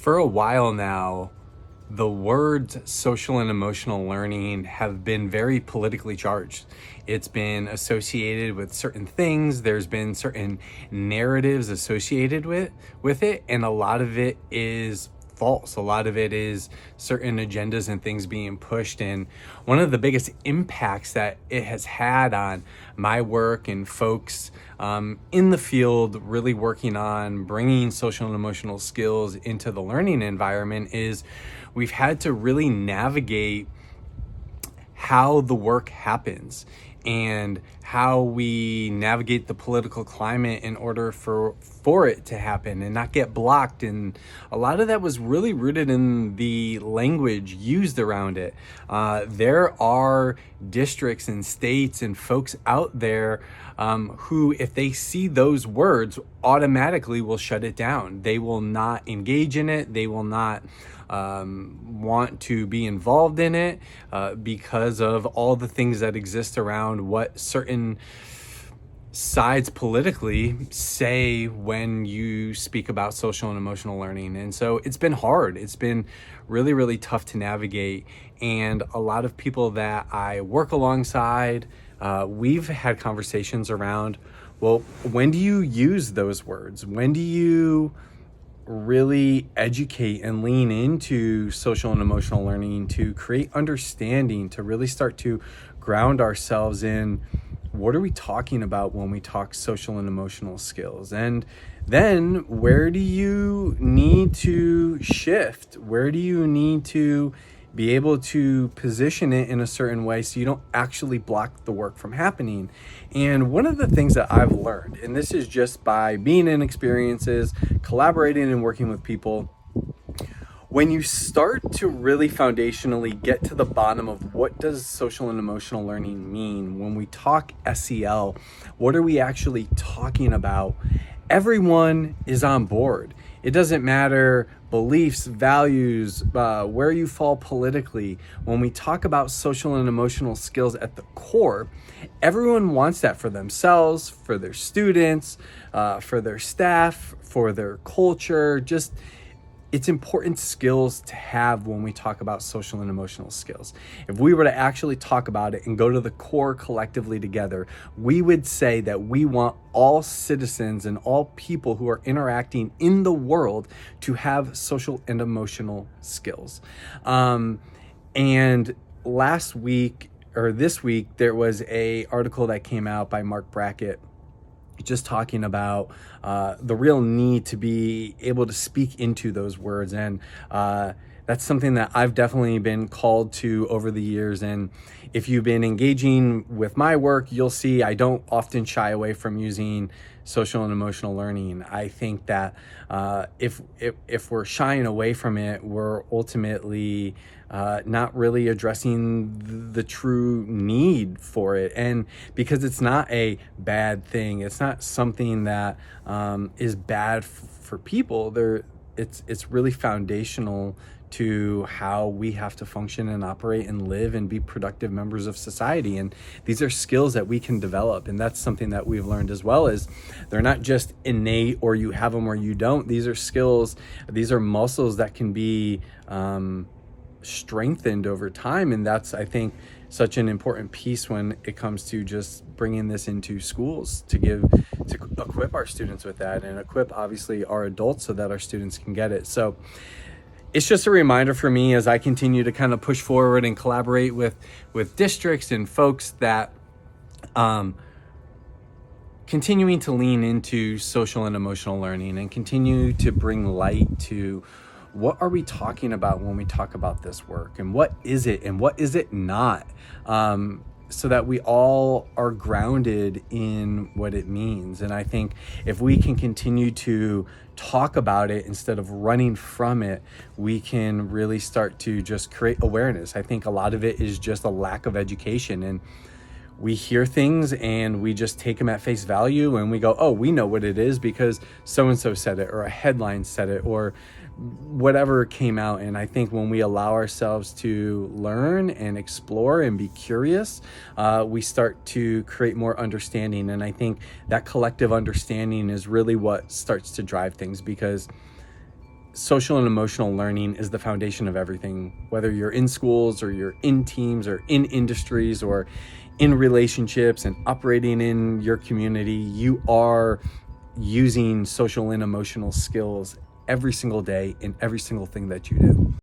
For a while now, the words social and emotional learning have been very politically charged. It's been associated with certain things. There's been certain narratives associated with it, and a lot of it is false. A lot of it is certain agendas and things being pushed. And one of the biggest impacts that it has had on my work and folks in the field really working on bringing social and emotional skills into the learning environment is we've had to really navigate how the work happens and how we navigate the political climate in order for it to happen and not get blocked. And a lot of that was really rooted in the language used around it. There are districts and states and folks out there who, if they see those words, automatically will shut it down. They will not engage in it. They will not want to be involved in it because of all the things that exist around what certain sides politically say when you speak about social and emotional learning. And so it's been hard. It's been really, really tough to navigate. And a lot of people that I work alongside, we've had conversations around, well, when do you use those words? When do you really educate and lean into social and emotional learning to create understanding, to really start to ground ourselves in what are we talking about when we talk social and emotional skills? And then where do you need to shift? Where do you need to be able to position it in a certain way so you don't actually block the work from happening? And one of the things that I've learned, and this is just by being in experiences, collaborating and working with people, when you start to really foundationally get to the bottom of what does social and emotional learning mean, when we talk SEL, what are we actually talking about? Everyone is on board. It doesn't matter beliefs, values, where you fall politically. When we talk about social and emotional skills at the core, everyone wants that for themselves, for their students, for their staff, for their culture. Just it's important skills to have when we talk about social and emotional skills. If we were to actually talk about it and go to the core collectively together, we would say that we want all citizens and all people who are interacting in the world to have social and emotional skills. And last week or this week, there was an article that came out by Mark Brackett just talking about the real need to be able to speak into those words. And that's something that I've definitely been called to over the years. And if you've been engaging with my work, you'll see I don't often shy away from using social and emotional learning. I think that if we're shying away from it, we're ultimately not really addressing the true need for it. And because it's not a bad thing, it's not something that is bad for people. It's really foundational to how we have to function and operate and live and be productive members of society. And these are skills that we can develop. And that's something that we've learned as well, is they're not just innate or you have them or you don't. These are skills, these are muscles that can be strengthened over time. And that's, I think, such an important piece when it comes to just bringing this into schools to equip our students with that, and equip obviously our adults so that our students can get it. So it's just a reminder for me as I continue to kind of push forward and collaborate with districts and folks that continuing to lean into social and emotional learning and continue to bring light to what are we talking about when we talk about this work, and what is it and what is it not, so that we all are grounded in what it means. And I think if we can continue to talk about it instead of running from it, we can really start to just create awareness. I think a lot of it is just a lack of education, and we hear things and we just take them at face value and we go, oh, we know what it is because so-and-so said it, or a headline said it, or whatever came out. And I think when we allow ourselves to learn and explore and be curious, we start to create more understanding. And I think that collective understanding is really what starts to drive things, because social and emotional learning is the foundation of everything, whether you're in schools or you're in teams or in industries or in relationships and operating in your community. You are using social and emotional skills every single day in every single thing that you do.